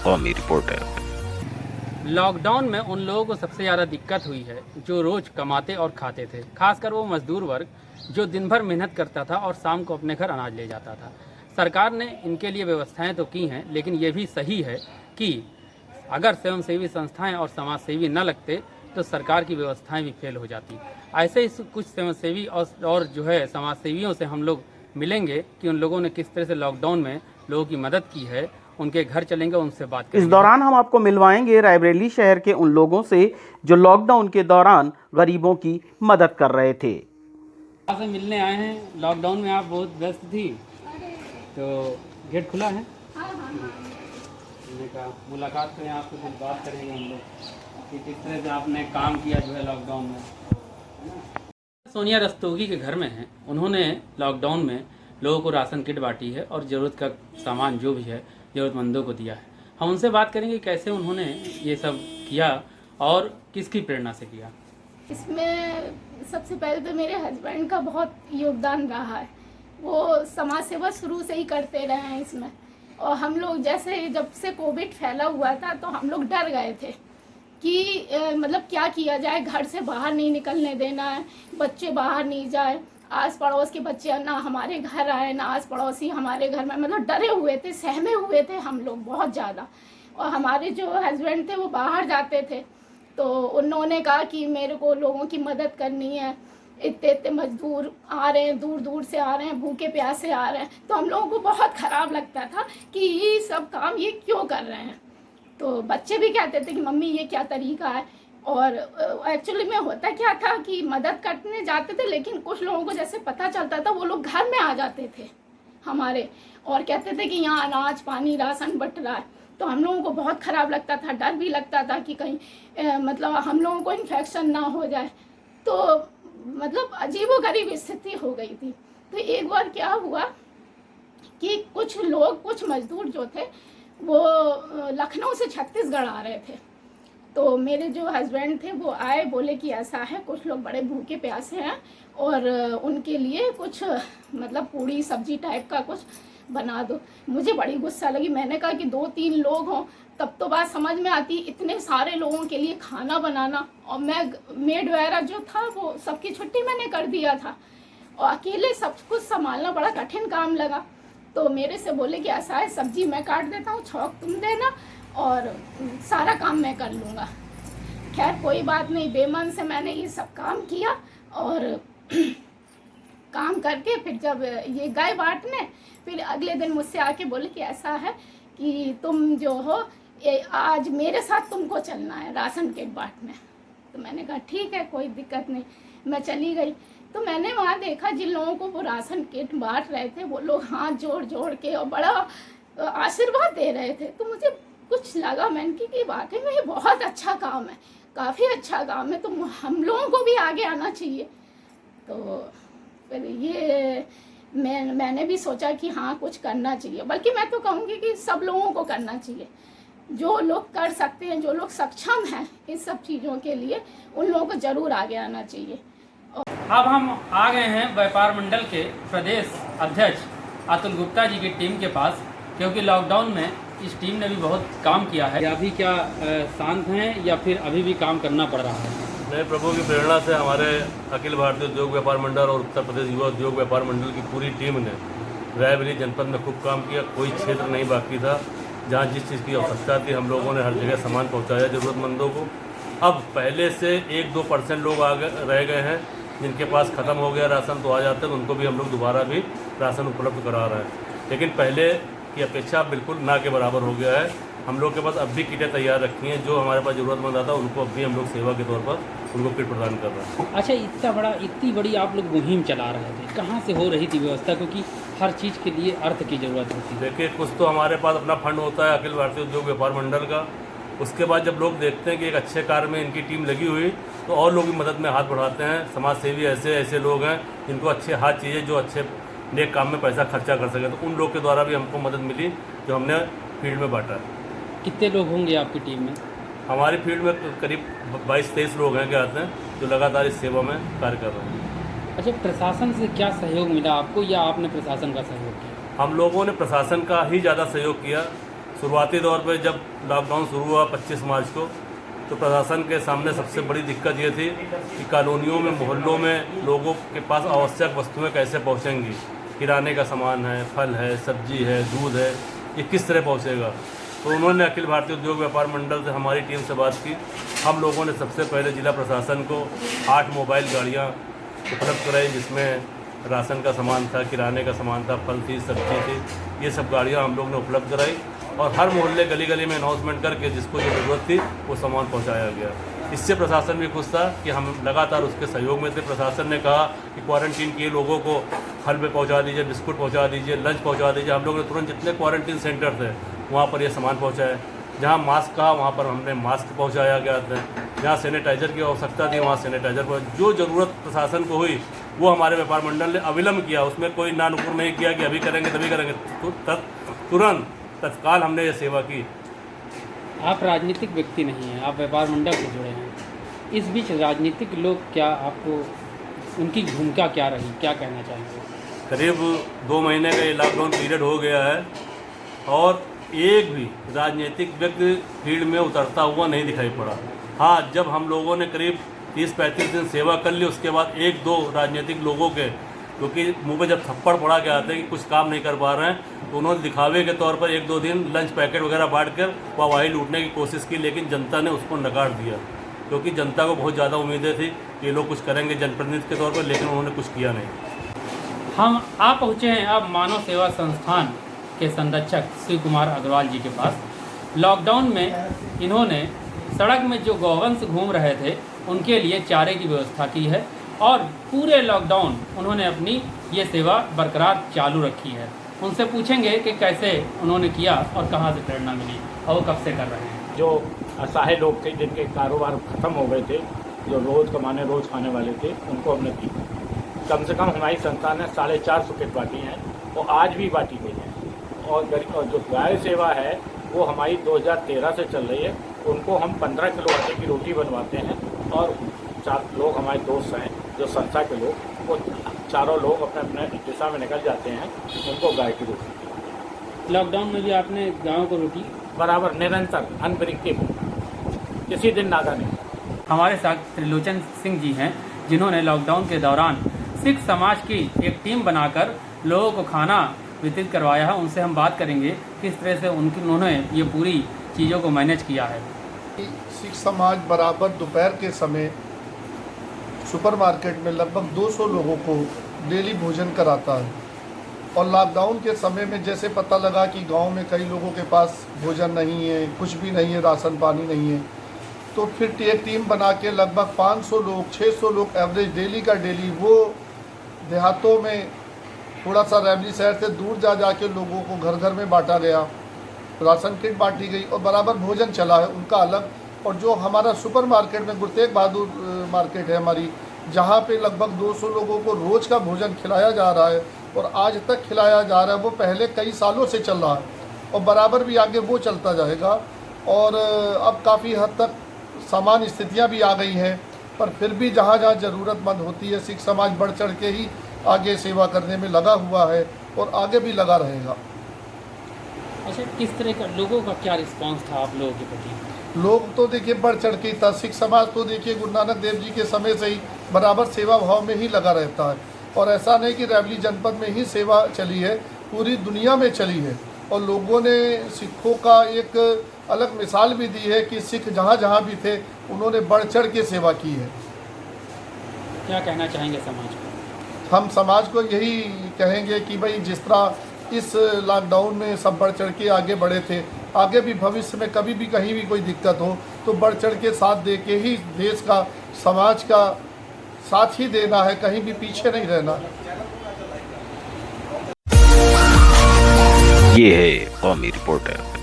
कौमी reporter. Lockdown में उन लोगों को सबसे ज़्यादा दिक्कत हुई है जो रोज़ कमाते और खाते थे, खासकर वो मजदूर वर्ग जो दिन भर मेहनत करता था और शाम को अपने घर अनाज ले जाता था। सरकार ने इनके लिए व्यवस्थाएं तो की हैं, लेकिन ये भी सही है कि अगर स्वयंसेवी संस्थाएं और समाजसेवी न लगते तो सरकार की व्यवस्थाएं भी फेल हो जाती। ऐसे ही कुछ स्वयंसेवी और जो है समाजसेवियों से हम लोग मिलेंगे कि उन लोगों ने किस तरह से लॉकडाउन में लोगों की मदद की है। उनके घर चलेंगे, उनसे बात करेंगे। इस दौरान हम आपको मिलवाएंगे रायबरेली शहर के उन लोगों से जो लॉकडाउन के दौरान गरीबों की मदद कर रहे थे। आपसे मिलने आए हैं। लॉकडाउन में आप बहुत व्यस्त थी, तो गेट खुला है। हमने कहा मुलाकात करें आपसे, फिर बात करेंगे हम लोग कि किस तरह से आपने काम किया जो है लॉकडाउन में। सोनिया रस्तोगी के घर में हैं। उन्होंने लॉकडाउन में लोगों को राशन किट बांटी है और ज़रूरत का सामान जो भी है ज़रूरतमंदों को दिया है। हम उनसे बात करेंगे कैसे उन्होंने ये सब किया और किसकी प्रेरणा से किया। इसमें सबसे पहले तो मेरे हस्बैंड का बहुत योगदान रहा है। वो समाज सेवा शुरू से ही करते रहे हैं इसमें। और हम लोग जैसे जब से कोविड फैला हुआ था तो हम लोग डर गए थे कि मतलब क्या किया जाए, घर से बाहर नहीं निकलने देना है, बच्चे बाहर नहीं जाए, आस पड़ोस के बच्चे ना हमारे घर आए ना आस पड़ोसी हमारे घर में, मतलब डरे हुए थे, सहमे हुए थे हम लोग बहुत ज़्यादा। और हमारे जो हस्बैंड थे वो बाहर जाते थे, तो उन्होंने कहा कि मेरे को लोगों की मदद करनी है, इतने इतने मजदूर आ रहे हैं, दूर दूर से आ रहे हैं, भूखे प्यासे आ रहे हैं। तो हम लोगों को बहुत ख़राब लगता था कि ये सब काम ये क्यों कर रहे हैं। तो बच्चे भी कहते थे कि मम्मी ये क्या तरीका है। और एक्चुअली में होता क्या था कि मदद करने जाते थे, लेकिन कुछ लोगों को जैसे पता चलता था वो लोग घर में आ जाते थे हमारे और कहते थे कि यहाँ अनाज पानी राशन बट रहा है। तो हम लोगों को बहुत ख़राब लगता था, डर भी लगता था कि कहीं मतलब हम लोगों को इन्फेक्शन ना हो जाए। तो मतलब अजीबोगरीब स्थिति हो गई थी। तो एक बार क्या हुआ कि कुछ मजदूर जो थे वो लखनऊ से छत्तीसगढ़ आ रहे थे। तो मेरे जो हस्बैंड थे वो आए, बोले कि ऐसा है कुछ लोग बड़े भूखे प्यासे हैं और उनके लिए कुछ मतलब पूड़ी सब्जी टाइप का कुछ बना दो। मुझे बड़ी गुस्सा लगी। मैंने कहा कि 2-3 लोग हों तब तो बात समझ में आती, इतने सारे लोगों के लिए खाना बनाना। और मैं मेड वगैरह जो था वो सबकी छुट्टी मैंने कर दिया था और अकेले सब कुछ संभालना बड़ा कठिन काम लगा। तो मेरे से बोले कि ऐसा है सब्जी मैं काट देता हूँ, छौंक तुम देना और सारा काम मैं कर लूँगा। खैर कोई बात नहीं, बेमन से मैंने ये सब काम किया और काम करके फिर जब ये गए बांटने, फिर अगले दिन मुझसे आके बोले कि ऐसा है कि तुम जो हो आज मेरे साथ तुमको चलना है राशन किट बांटने। तो मैंने कहा ठीक है कोई दिक्कत नहीं, मैं चली गई। तो मैंने वहाँ देखा जिन लोगों को वो राशन किट बांट रहे थे वो लोग हाथ जोड़ जोड़ के और बड़ा आशीर्वाद दे रहे थे। तो मुझे कुछ लगा, मैंने कि वाकई में ये बहुत अच्छा काम है, काफ़ी अच्छा काम है, तो हम लोगों को भी आगे आना चाहिए। तो फिर ये मैंने भी सोचा कि हाँ कुछ करना चाहिए, बल्कि मैं तो कहूँगी कि सब लोगों को करना चाहिए। जो लोग कर सकते हैं, जो लोग सक्षम हैं इस सब चीज़ों के लिए, उन लोगों को ज़रूर आगे आना चाहिए। अब हम आ गए हैं व्यापार मंडल के प्रदेश अध्यक्ष अतुल गुप्ता जी की टीम के पास, क्योंकि लॉकडाउन में इस टीम ने भी बहुत काम किया है। अभी क्या शांत हैं या फिर अभी भी काम करना पड़ रहा है? नए प्रभु की प्रेरणा से हमारे अखिल भारतीय उद्योग व्यापार मंडल और उत्तर प्रदेश युवा उद्योग व्यापार मंडल की पूरी टीम ने रायबरेली जनपद में खूब काम किया। कोई क्षेत्र नहीं बाकी था जहाँ जिस चीज़ की आवश्यकता थी हम लोगों ने हर जगह सामान पहुँचाया ज़रूरतमंदों को। अब पहले से 1-2% लोग रह गए हैं जिनके पास ख़त्म हो गया राशन, तो आ जाते हैं, तो उनको भी हम लोग दोबारा भी राशन उपलब्ध करा रहे हैं। लेकिन पहले की अपेक्षा बिल्कुल ना के बराबर हो गया है। हम लोग के पास अब भी किटें तैयार रखी हैं, जो हमारे पास ज़रूरतमंद आता है उनको अब भी हम लोग सेवा के तौर पर उनको किट प्रदान कर रहे हैं। अच्छा, इतनी बड़ी आप लोग मुहिम चला रहे थे, कहाँ से हो रही थी व्यवस्था? क्योंकि हर चीज़ के लिए अर्थ की ज़रूरत होती है। देखिए, कुछ तो हमारे पास अपना फंड होता है अखिल भारतीय उद्योग व्यापार मंडल का। उसके बाद जब लोग देखते हैं कि एक अच्छे कार्य में इनकी टीम लगी हुई, तो और लोग भी मदद में हाथ बढ़ाते हैं। समाज सेवी ऐसे लोग हैं जिनको अच्छे हाथ चाहिए, जो अच्छे नेक काम में पैसा खर्चा कर सकें, तो उन लोग के द्वारा भी हमको मदद मिली जो हमने फील्ड में बांटा है। कितने लोग होंगे आपकी टीम में? हमारी फील्ड में करीब 22-23 लोग हैं क्या आते हैं जो लगातार इस सेवा में कार्य कर रहे हैं। अच्छा, प्रशासन से क्या सहयोग मिला आपको या आपने प्रशासन का सहयोग किया? हम लोगों ने प्रशासन का ही ज़्यादा सहयोग किया। शुरुआती दौर पे जब लॉकडाउन शुरू हुआ 25 मार्च को, तो प्रशासन के सामने सबसे बड़ी दिक्कत ये थी कि कॉलोनियों में, मोहल्लों में लोगों के पास आवश्यक वस्तुएं कैसे पहुंचेंगी। किराने का सामान है, फल है, सब्जी है, दूध है, ये किस तरह पहुंचेगा। तो उन्होंने अखिल भारतीय उद्योग व्यापार मंडल से हमारी टीम से बात की। हम लोगों ने सबसे पहले जिला प्रशासन को 8 मोबाइल गाड़ियाँ उपलब्ध कराई, जिसमें राशन का सामान था, किराने का सामान था, फल थी, सब्जी थी। ये सब गाड़ियाँ हम लोग ने उपलब्ध कराई और हर मोहल्ले, गली गली में अनाउंसमेंट करके जिसको ये ज़रूरत थी वो सामान पहुँचाया गया। इससे प्रशासन भी खुश था कि हम लगातार उसके सहयोग में थे। प्रशासन ने कहा कि क्वारंटीन किए लोगों को फल पे पहुँचा दीजिए, बिस्कुट पहुँचा दीजिए, लंच पहुँचा दीजिए। हम लोग ने तुरंत जितने क्वारंटीन सेंटर थे वहाँ पर ये सामान पहुँचाया। जहाँ मास्क कहा वहाँ पर हमने मास्क पहुँचाया गया था। जहाँ सैनिटाइज़र की आवश्यकता थी वहाँ सैनिटाइज़र पर जो ज़रूरत प्रशासन को हुई वो हमारे व्यापार मंडल ने अविलंब किया। उसमें कोई नानुकुर नहीं किया कि अभी करेंगे तभी करेंगे। तुरंत तत्काल हमने ये सेवा की। आप राजनीतिक व्यक्ति नहीं हैं, आप व्यापार मंडल से जुड़े हैं। इस बीच राजनीतिक लोग क्या आपको, उनकी भूमिका क्या रही, क्या कहना चाहेंगे? करीब 2 महीने का ये लॉकडाउन पीरियड हो गया है और एक भी राजनीतिक व्यक्ति फील्ड में उतरता हुआ नहीं दिखाई पड़ा। हाँ, जब हम लोगों ने करीब 30-35 दिन सेवा कर ली, उसके बाद 1-2 राजनीतिक लोगों के, क्योंकि मुँह पे जब थप्पड़ पड़ा के आते हैं कि कुछ काम नहीं कर पा रहे हैं, तो उन्होंने दिखावे के तौर पर 1-2 दिन लंच पैकेट वगैरह बांट कर वाहवाही लूटने की कोशिश की, लेकिन जनता ने उसको नकार दिया। क्योंकि जनता को बहुत ज़्यादा उम्मीदें थी कि ये लोग कुछ करेंगे जनप्रतिनिधि के तौर पर, लेकिन उन्होंने कुछ किया नहीं। आप पहुँचे हैं अब मानव सेवा संस्थान के संरक्षक शिव कुमार अग्रवाल जी के पास। लॉकडाउन में इन्होंने सड़क में जो गौवंश घूम रहे थे उनके लिए चारे की व्यवस्था की है और पूरे लॉकडाउन उन्होंने अपनी ये सेवा बरकरार चालू रखी है। उनसे पूछेंगे कि कैसे उन्होंने किया और कहाँ से प्रेरणा मिली और वो कब से कर रहे हैं। जो असहाय लोग थे, जिनके कारोबार ख़त्म हो गए थे, जो रोज़ कमाने रोज़ खाने वाले थे, उनको हमने दी। कम से कम हमारी संस्था ने 450 किट बांटी हैं और आज भी बांटी गई हैं। और जो गाय सेवा है वो हमारी 2013 से चल रही है। उनको हम 15 किलो आटे की रोटी बनवाते हैं और 4 लोग हमारे दोस्त हैं जो संस्था के लोग, वो चारों लोग अपने अपने दिशा में निकल जाते हैं, उनको गाय की रोटी। लॉकडाउन में भी आपने गाँव को रोटी बराबर निरंतर अनब्रेकेबल, किसी दिन नागा नहीं। हमारे साथ त्रिलोचन सिंह जी हैं, जिन्होंने लॉकडाउन के दौरान सिख समाज की एक टीम बनाकर लोगों को खाना वितरित करवाया है। उनसे हम बात करेंगे किस तरह से उन्होंने ये पूरी चीज़ों को मैनेज किया है। सिख समाज बराबर दोपहर के समय सुपरमार्केट में लगभग 200 लोगों को डेली भोजन कराता है। और लॉकडाउन के समय में जैसे पता लगा कि गांव में कई लोगों के पास भोजन नहीं है, कुछ भी नहीं है, राशन पानी नहीं है, तो फिर एक टीम बना के लगभग 500 लोग, 600 लोग एवरेज डेली का डेली वो देहातों में, थोड़ा सा रैवली शहर से दूर जा जाके लोगों को घर घर में बांटा गया, राशन किट बांटी गई और बराबर भोजन चला है उनका अलग। और जो हमारा सुपर मार्केट में गुरु तेग बहादुर मार्केट है हमारी, जहाँ पे लगभग 200 लोगों को रोज़ का भोजन खिलाया जा रहा है और आज तक खिलाया जा रहा है। वो पहले कई सालों से चल रहा है और बराबर भी आगे वो चलता जाएगा। और अब काफ़ी हद तक सामान्य स्थितियाँ भी आ गई हैं, पर फिर भी जहाँ जहाँ ज़रूरतमंद होती है सिख समाज बढ़ चढ़ के ही आगे सेवा करने में लगा हुआ है और आगे भी लगा रहेगा। अच्छा, किस तरह का लोगों का क्या रिस्पांस था आप लोगों के प्रति? लोग तो देखिए बढ़ चढ़ के था। सिख समाज तो देखिए गुरु नानक देव जी के समय से ही बराबर सेवा भाव में ही लगा रहता है और ऐसा नहीं कि रैवली जनपद में ही सेवा चली है, पूरी दुनिया में चली है। और लोगों ने सिखों का एक अलग मिसाल भी दी है कि सिख जहाँ जहाँ भी थे उन्होंने बढ़ चढ़ के सेवा की है। क्या कहना चाहेंगे समाज को? हम समाज को यही कहेंगे कि भाई जिस तरह इस लॉकडाउन में सब बढ़ चढ़ के आगे बढ़े थे, आगे भी भविष्य में कभी भी कहीं भी कोई दिक्कत हो तो बढ़ चढ़ के साथ दे के ही देश का, समाज का साथ ही देना है, कहीं भी पीछे नहीं रहना। ये है कौमी रिपोर्टर।